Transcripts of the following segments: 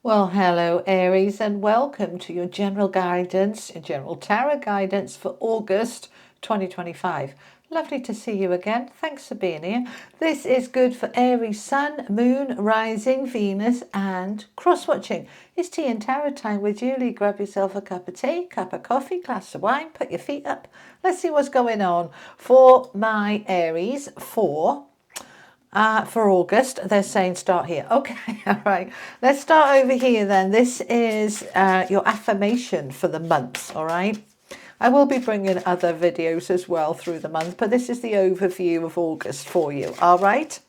Well, hello Aries, and welcome to your general guidance, general tarot guidance for August 2025. Lovely to see you again. Thanks for being here. This is good for Aries Sun, Moon, Rising, Venus and cross-watching. It's tea and tarot time with Julie. Grab yourself a cup of tea, cup of coffee, glass of wine, put your feet up. Let's see what's going on for my Aries for August. They're saying start here. Okay, all right. Let's start over here then. This is your affirmation for the month, all right? I will be bringing other videos as well through the month, but this is the overview of August for you, all right?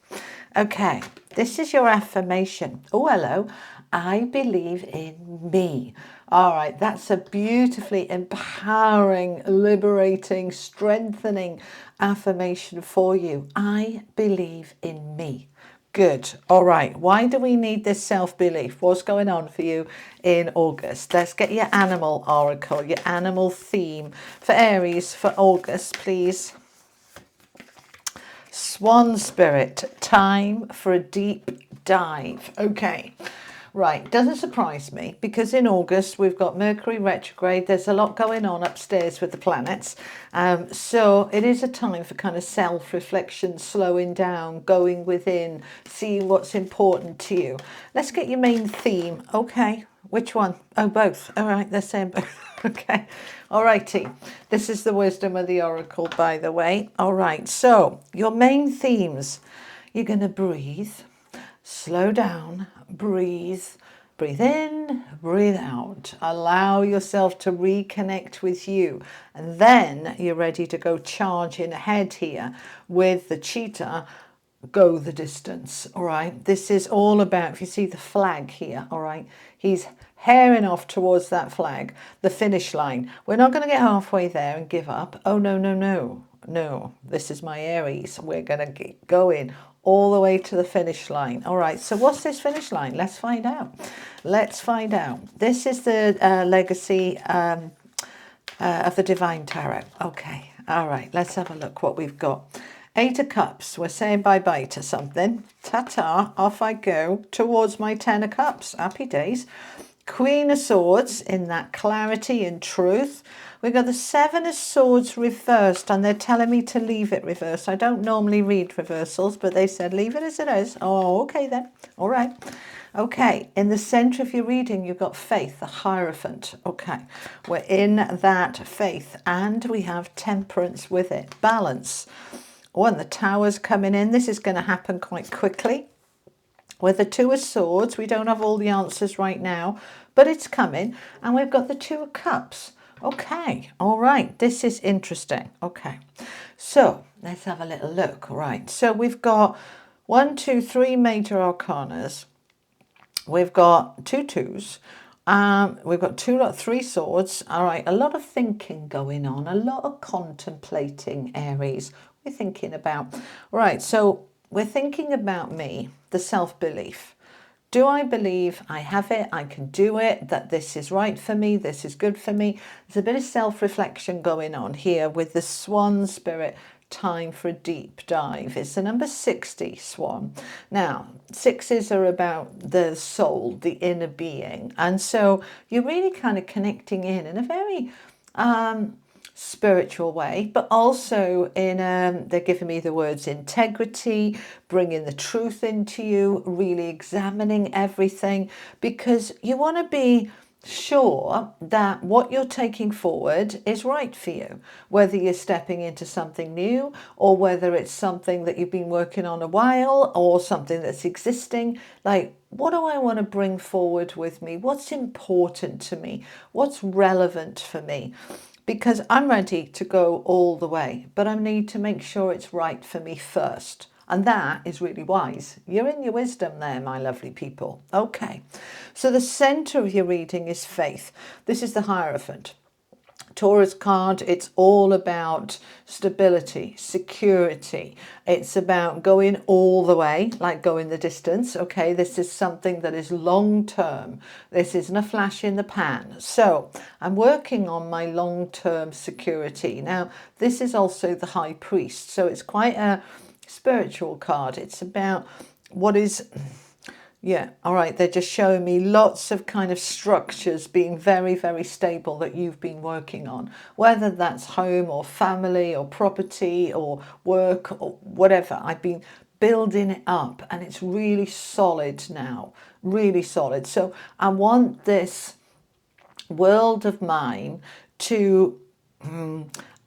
Okay, this is your affirmation. Oh, hello. I believe in me. All right, that's a beautifully empowering, liberating, strengthening affirmation for you. I believe in me. Good. All right. Why do we need this self-belief? What's going on for you in August? Let's get your animal oracle, your animal theme for Aries for August, please. Swan spirit, time for a deep dive. Okay. Right, doesn't surprise me because in August we've got Mercury retrograde. There's a lot going on upstairs with the planets. So it is a time for kind of self-reflection, slowing down, going within, seeing what's important to you. Let's get your main theme. Okay, which one? Oh, both. All right, they're saying both. Okay, all righty. This is the wisdom of the oracle, by the way. All right, so your main themes. You're going to breathe. Slow down, breathe in, breathe out. Allow yourself to reconnect with you. And then you're ready to go charging ahead here with the cheetah. Go the distance, all right? This is all about, if you see the flag here, all right? He's herring off towards that flag, the finish line. We're not going to get halfway there and give up. Oh, no, no, no. No, this is my Aries. We're going to get going all the way to the finish line. All right, so what's this finish line? Let's find out. Let's find out. This is the legacy of the Divine Tarot. Okay, all right, let's have a look what we've got. Eight of Cups. We're saying bye-bye to something. Ta-ta, off I go towards my Ten of Cups. Happy days. Queen of Swords in that clarity and truth. We've got the Seven of Swords reversed, and they're telling me to leave it reversed. I don't normally read reversals, but they said leave it as it is. Oh, okay then. All right. Okay, in the center of your reading, you've got faith, the Hierophant. Okay, we're in that faith, and we have temperance with it. Balance. Oh, and the Tower's coming in. This is going to happen quite quickly. With the Two of Swords, we don't have all the answers right now, but it's coming. And we've got the Two of Cups. Okay, all right, this is interesting. Okay, so let's have a little look. Right, so we've got 1, 2, 3 major arcanas. We've got two twos. We've got three swords. All right, a lot of thinking going on, a lot of contemplating, Aries. We're thinking about, right, so we're thinking about me, the self-belief. Do I believe I have it, I can do it, that this is right for me, this is good for me? There's a bit of self-reflection going on here with the Swan spirit, time for a deep dive. It's the number 60, Swan. Now, sixes are about the soul, the inner being. And so you're really kind of connecting in a very spiritual way, but also in they're giving me the words integrity, bringing the truth into you, really examining everything, because you want to be sure that what you're taking forward is right for you, whether you're stepping into something new or whether it's something that you've been working on a while or something that's existing. Like, what do I want to bring forward with me? What's important to me? What's relevant for me? Because I'm ready to go all the way, but I need to make sure it's right for me first. And that is really wise. You're in your wisdom there, my lovely people. Okay, so the center of your reading is faith. This is the Hierophant. Taurus card, it's all about stability, security. It's about going all the way, like going the distance. Okay, this is something that is long term. This isn't a flash in the pan. So I'm working on my long-term security. Now, this is also the High Priest. So it's quite a spiritual card. It's about what is Yeah, all right. They're just showing me lots of kind of structures being very, very stable that you've been working on, whether that's home or family or property or work or whatever. I've been building it up and it's really solid now, really solid. So I want this world of mine to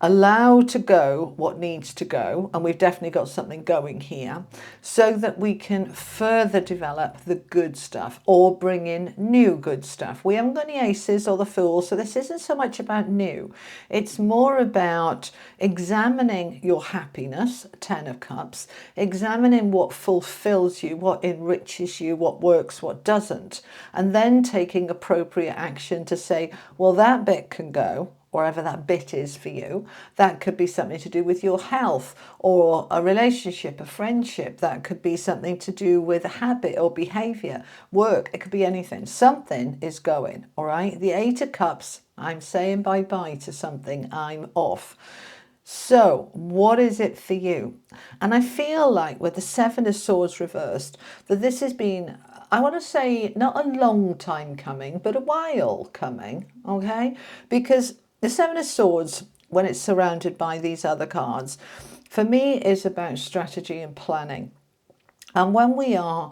allow to go what needs to go, and we've definitely got something going here, so that we can further develop the good stuff or bring in new good stuff. We haven't got any aces or the fools, so this isn't so much about new. It's more about examining your happiness, 10 of Cups, examining what fulfills you, what enriches you, what works, what doesn't, and then taking appropriate action to say, well, that bit can go, wherever that bit is for you. That could be something to do with your health or a relationship, a friendship. That could be something to do with a habit or behavior, work. It could be anything. Something is going, all right? The 8 of Cups, I'm saying bye-bye to something. I'm off. So what is it for you? And I feel like with the 7 of Swords reversed, that this has been, I want to say, not a long time coming, but a while coming, okay? Because the 7 of Swords, when it's surrounded by these other cards, for me is about strategy and planning. And when we are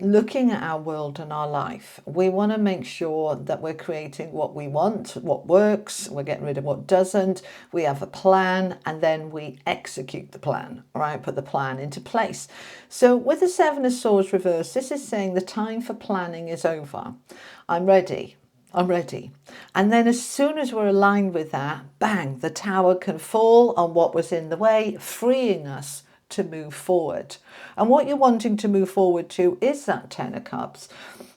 looking at our world and our life, we want to make sure that we're creating what we want, what works, we're getting rid of what doesn't, we have a plan, and then we execute the plan, all right, put the plan into place. So with the 7 of Swords reversed, this is saying the time for planning is over. I'm ready. I'm ready. And then as soon as we're aligned with that, bang, the tower can fall on what was in the way, freeing us to move forward. And what you're wanting to move forward to is that 10 of Cups.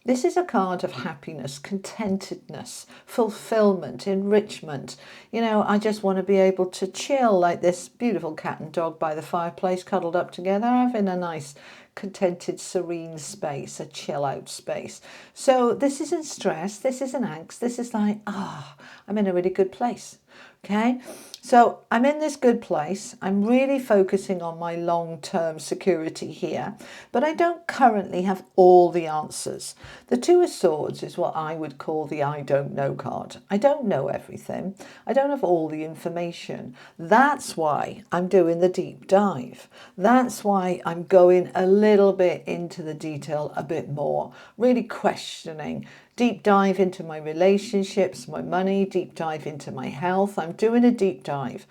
This is a card of happiness, contentedness, fulfillment, enrichment. You know, I just want to be able to chill like this beautiful cat and dog by the fireplace, cuddled up together, having a nice contented, serene space, a chill out space. So this isn't stress, this isn't angst, this is like, I'm in a really good place. Okay, so I'm in this good place. I'm really focusing on my long-term security here, but I don't currently have all the answers. The 2 of Swords is what I would call the I don't know card. I don't know everything. I don't have all the information. That's why I'm doing the deep dive. That's why I'm going a little bit into the detail a bit more, really questioning. Deep dive into my relationships, my money, deep dive into my health. I'm doing a deep dive.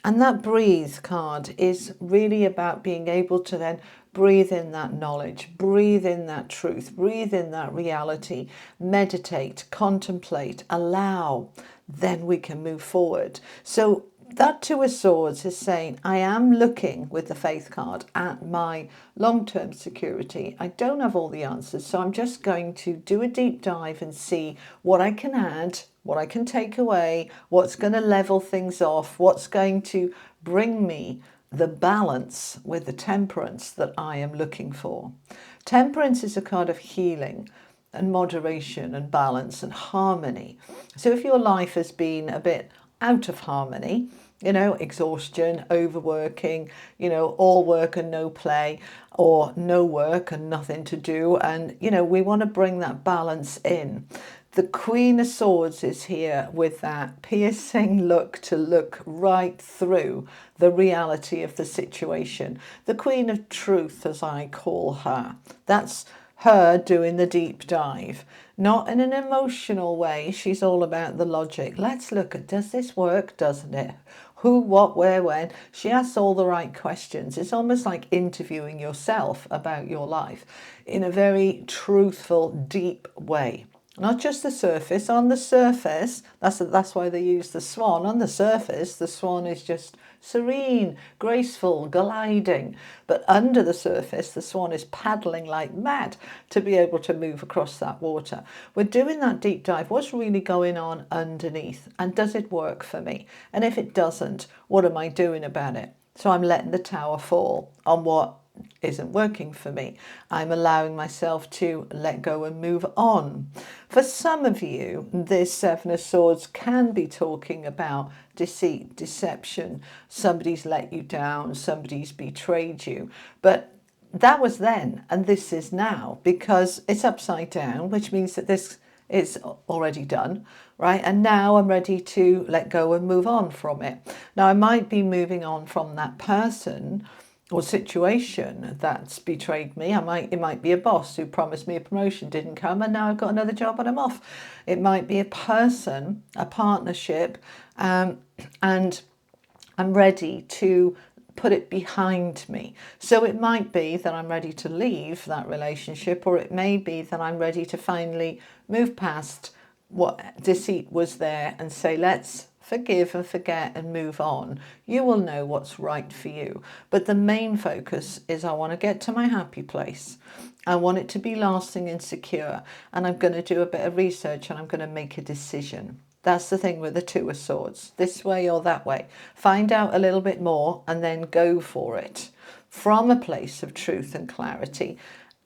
And that breathe card is really about being able to then breathe in that knowledge, breathe in that truth, breathe in that reality, meditate, contemplate, allow, then we can move forward. So that 2 of Swords is saying, I am looking with the Faith card at my long-term security. I don't have all the answers, so I'm just going to do a deep dive and see what I can add, what I can take away, what's going to level things off, what's going to bring me the balance with the temperance that I am looking for. Temperance is a card of healing and moderation and balance and harmony. So if your life has been a bit out of harmony, you know, exhaustion, overworking, you know, all work and no play, or no work and nothing to do. And, you know, we want to bring that balance in. The Queen of Swords is here with that piercing look to look right through the reality of the situation. The Queen of Truth, as I call her. That's her doing the deep dive. Not in an emotional way. She's all about the logic. Let's look at, does this work? Doesn't it? Who, what, where, when? She asks all the right questions. It's almost like interviewing yourself about your life in a very truthful, deep way. Not just the surface. On the surface, that's why they use the swan. On the surface, the swan is just serene, graceful, gliding. But under the surface, the swan is paddling like mad to be able to move across that water. We're doing that deep dive. What's really going on underneath? And does it work for me? And if it doesn't, what am I doing about it? So I'm letting the tower fall on what isn't working for me. I'm allowing myself to let go and move on. For some of you, this 7 of Swords can be talking about deceit, deception. Somebody's let you down, somebody's betrayed you. But that was then and this is now, because it's upside down, which means that this is already done, right? And now I'm ready to let go and move on from it. Now I might be moving on from that person or situation that's betrayed me. It might be a boss who promised me a promotion, didn't come, and now I've got another job and I'm off. It might be a person, a partnership, and I'm ready to put it behind me. So it might be that I'm ready to leave that relationship, or it may be that I'm ready to finally move past what deceit was there and say, let's forgive and forget and move on. You will know what's right for you. But the main focus is I want to get to my happy place. I want it to be lasting and secure. And I'm going to do a bit of research and I'm going to make a decision. That's the thing with the Two of Swords, this way or that way. Find out a little bit more and then go for it. From a place of truth and clarity,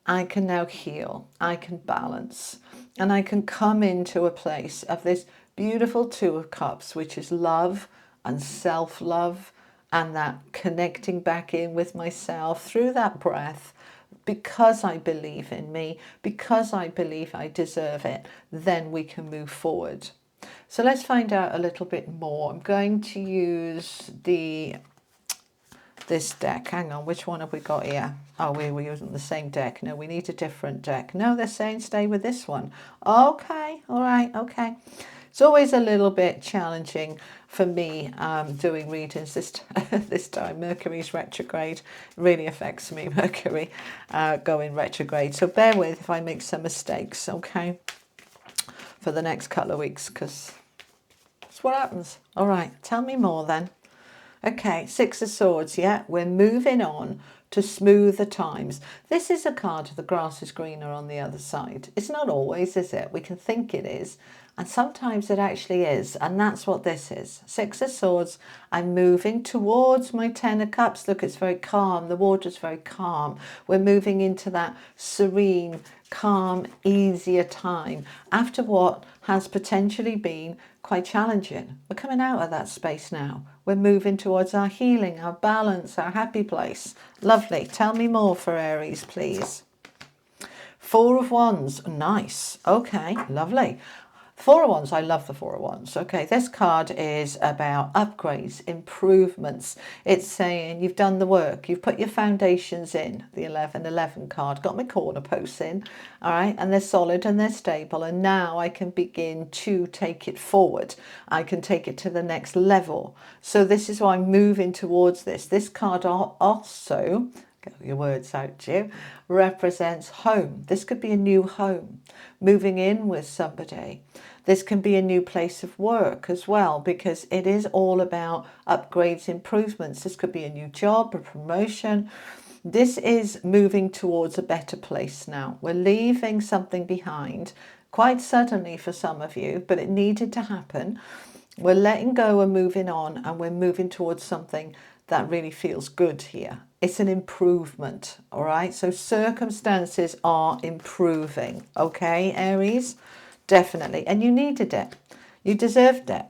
I can now heal, I can balance, and I can come into a place of this beautiful Two of Cups, which is love and self-love and that connecting back in with myself through that breath. Because I believe in me, because I believe I deserve it, then we can move forward. So let's find out a little bit more. I'm going to use this deck. Hang on, which one have we got here? Oh, we're using the same deck. No, we need a different deck. No, they're saying stay with this one. Okay, all right, okay. It's always a little bit challenging for me doing readings this time. Mercury's retrograde really affects me, Mercury going retrograde. So bear with if I make some mistakes, okay? For the next couple of weeks, because that's what happens. All right, tell me more then. Okay, Six of Swords, yeah, we're moving on to smoother times. This is a card of the grass is greener on the other side. It's not always, is it? We can think it is, and sometimes it actually is, and that's what this is. Six of Swords, I'm moving towards my Ten of Cups. Look, it's very calm. The water's very calm. We're moving into that serene, calm, easier time after what has potentially been quite challenging. We're coming out of that space now. We're moving towards our healing, our balance, our happy place. Lovely. Tell me more for Aries, please. Four of Wands. Nice. Okay, lovely. Four of Wands, I love the Four of Wands. Okay, this card is about upgrades, improvements. It's saying you've done the work, you've put your foundations in, the 11-11 card, got my corner posts in, all right, and they're solid and they're stable, and now I can begin to take it forward. I can take it to the next level. So this is why I'm moving towards this. This card also, get your words out, Jim, represents home. This could be a new home, moving in with somebody. This can be a new place of work as well, because it is all about upgrades, improvements. This could be a new job, a promotion. This is moving towards a better place now. We're leaving something behind quite suddenly for some of you, but it needed to happen. We're letting go and moving on, and we're moving towards something that really feels good here. It's an improvement, all right? So circumstances are improving, okay, Aries? Definitely. And you needed it. You deserved it.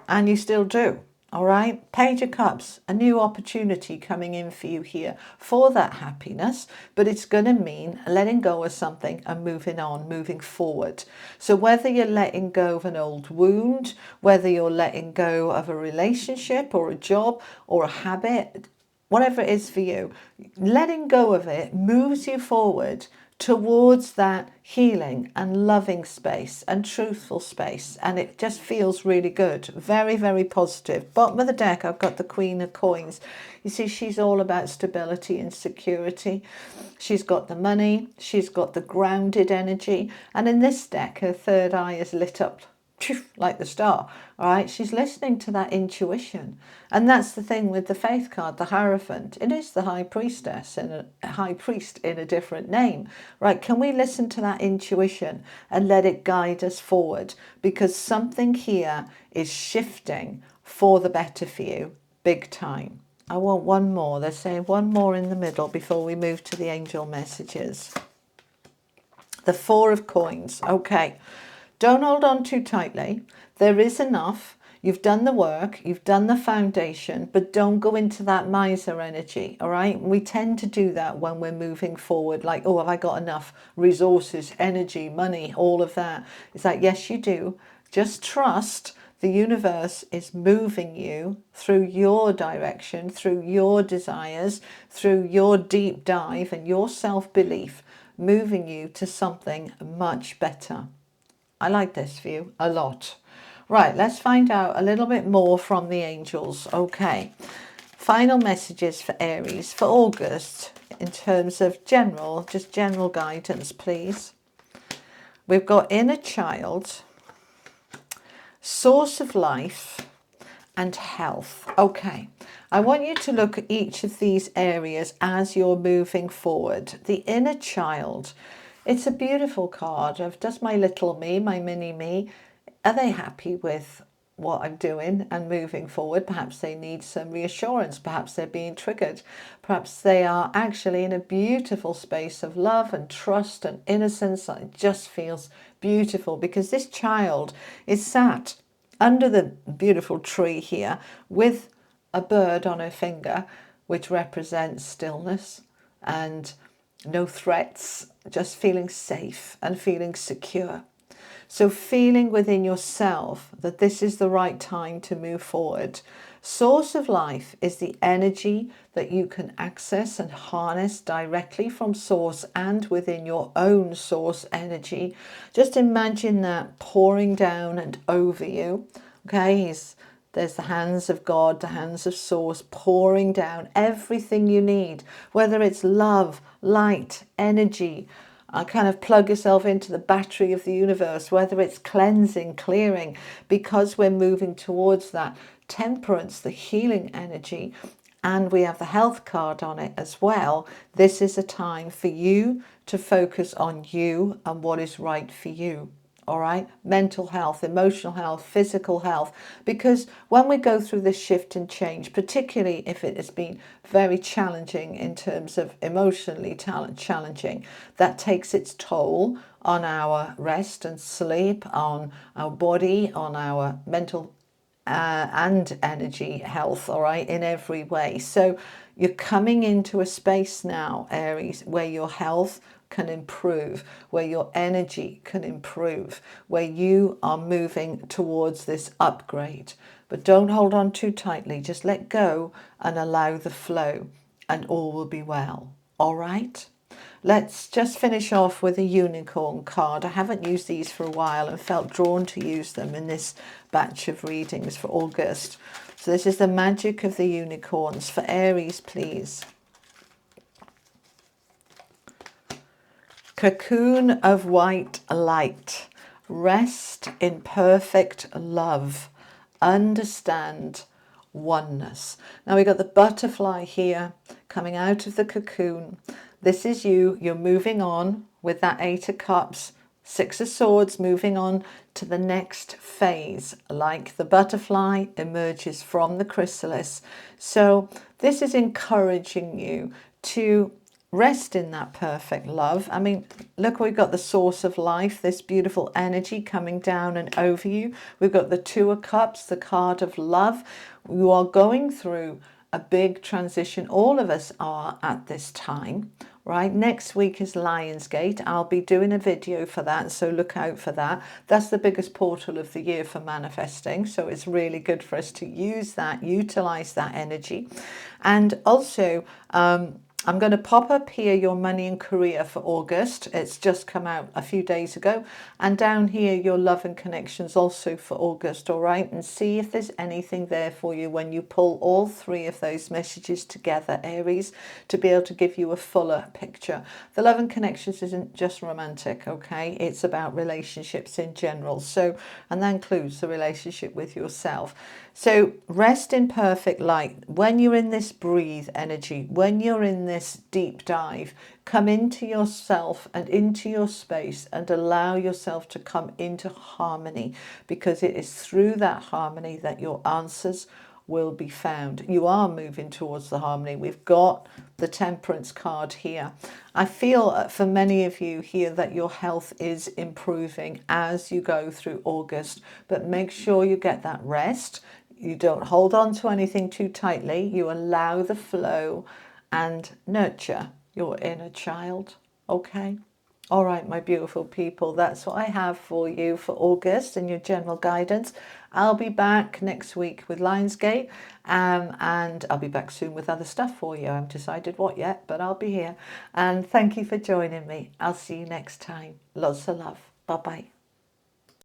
And you still do, all right? Page of Cups, a new opportunity coming in for you here for that happiness, but it's going to mean letting go of something and moving on, moving forward. So whether you're letting go of an old wound, whether you're letting go of a relationship or a job or a habit, whatever it is for you, letting go of it moves you forward towards that healing and loving space and truthful space, and it just feels really good. Very, very positive. Bottom of the deck, I've got the Queen of Coins. You see, she's all about stability and security. She's got the money, she's got the grounded energy, and in this deck her third eye is lit up like the star. All right, she's listening to that intuition, and that's the thing with the Faith card, the Hierophant. It is the High Priestess and a High Priest in a different name, right? Can we listen to that intuition and let it guide us forward, because something here is shifting for the better for you, big time. I want one more. They're saying one more in the middle before we move to the angel messages. The Four of Coins. Okay. Don't hold on too tightly. There is enough. You've done the work, you've done the foundation, but don't go into that miser energy, all right? We tend to do that when we're moving forward, like, oh, have I got enough resources, energy, money, all of that? It's like, yes, you do. Just trust the universe is moving you through your direction, through your desires, through your deep dive and your self-belief, moving you to something much better. I like this view a lot. Right, let's find out a little bit more from the angels. Okay, final messages for Aries for August in terms of just general guidance, please. We've got inner child, source of life, and health. Okay, I want you to look at each of these areas as you're moving forward. The inner child, it's a beautiful card of, does my little me, my mini me, are they happy with what I'm doing and moving forward? Perhaps they need some reassurance. Perhaps they're being triggered. Perhaps they are actually in a beautiful space of love and trust and innocence. It just feels beautiful because this child is sat under the beautiful tree here with a bird on her finger, which represents stillness and no threats, just feeling safe and feeling secure. So feeling within yourself that this is the right time to move forward. Source of life is the energy that you can access and harness directly from source and within your own source energy. Just imagine that pouring down and over you. Okay, there's the hands of God, the hands of source pouring down everything you need, whether it's love, light, energy, kind of plug yourself into the battery of the universe, whether it's cleansing, clearing, because we're moving towards that temperance, the healing energy, and we have the health card on it as well. This is a time for you to focus on you and what is right for you. All right, mental health, emotional health, physical health, because when we go through this shift and change, particularly if it has been very challenging in terms of emotionally challenging, that takes its toll on our rest and sleep, on our body, on our mental and energy health, all right, in every way. So you're coming into a space now, Aries, where your health can improve, where your energy can improve, where you are moving towards this upgrade. But don't hold on too tightly. Just let go and allow the flow, and all will be well. All right? Let's just finish off with a unicorn card. I haven't used these for a while and felt drawn to use them in this batch of readings for August. So this is the magic of the unicorns. For Aries, please. Cocoon of white light. Rest in perfect love. Understand oneness. Now we got the butterfly here coming out of the cocoon. This is you. You're moving on with that Eight of Cups, Six of Swords, moving on to the next phase, like the butterfly emerges from the chrysalis. So this is encouraging you to rest in that perfect love. I mean, look, we've got the source of life, this beautiful energy coming down and over you. We've got the Two of Cups, the card of love. You are going through a big transition. All of us are at this time, right? Next week is Lionsgate. I'll be doing a video for that, so look out for that. That's the biggest portal of the year for manifesting, so it's really good for us to use that, utilize that energy. And also, I'm going to pop up here your money and career for August. It's just come out a few days ago. And down here, your love and connections also for August, all right? And see if there's anything there for you when you pull all three of those messages together, Aries, to be able to give you a fuller picture. The love and connections isn't just romantic, okay? It's about relationships in general. So, and that includes the relationship with yourself. So rest in perfect light. When you're in this breathe energy, when you're in this deep dive, come into yourself and into your space and allow yourself to come into harmony, because it is through that harmony that your answers will be found. You are moving towards the harmony. We've got the Temperance card here. I feel for many of you here that your health is improving as you go through August, but make sure you get that rest. You don't hold on to anything too tightly. You allow the flow and nurture your inner child. Okay? All right, my beautiful people, that's what I have for you for August and your general guidance. I'll be back next week with Lionsgate, and I'll be back soon with other stuff for you. I haven't decided what yet, but I'll be here. And thank you for joining me. I'll see you next time. Lots of love. Bye-bye.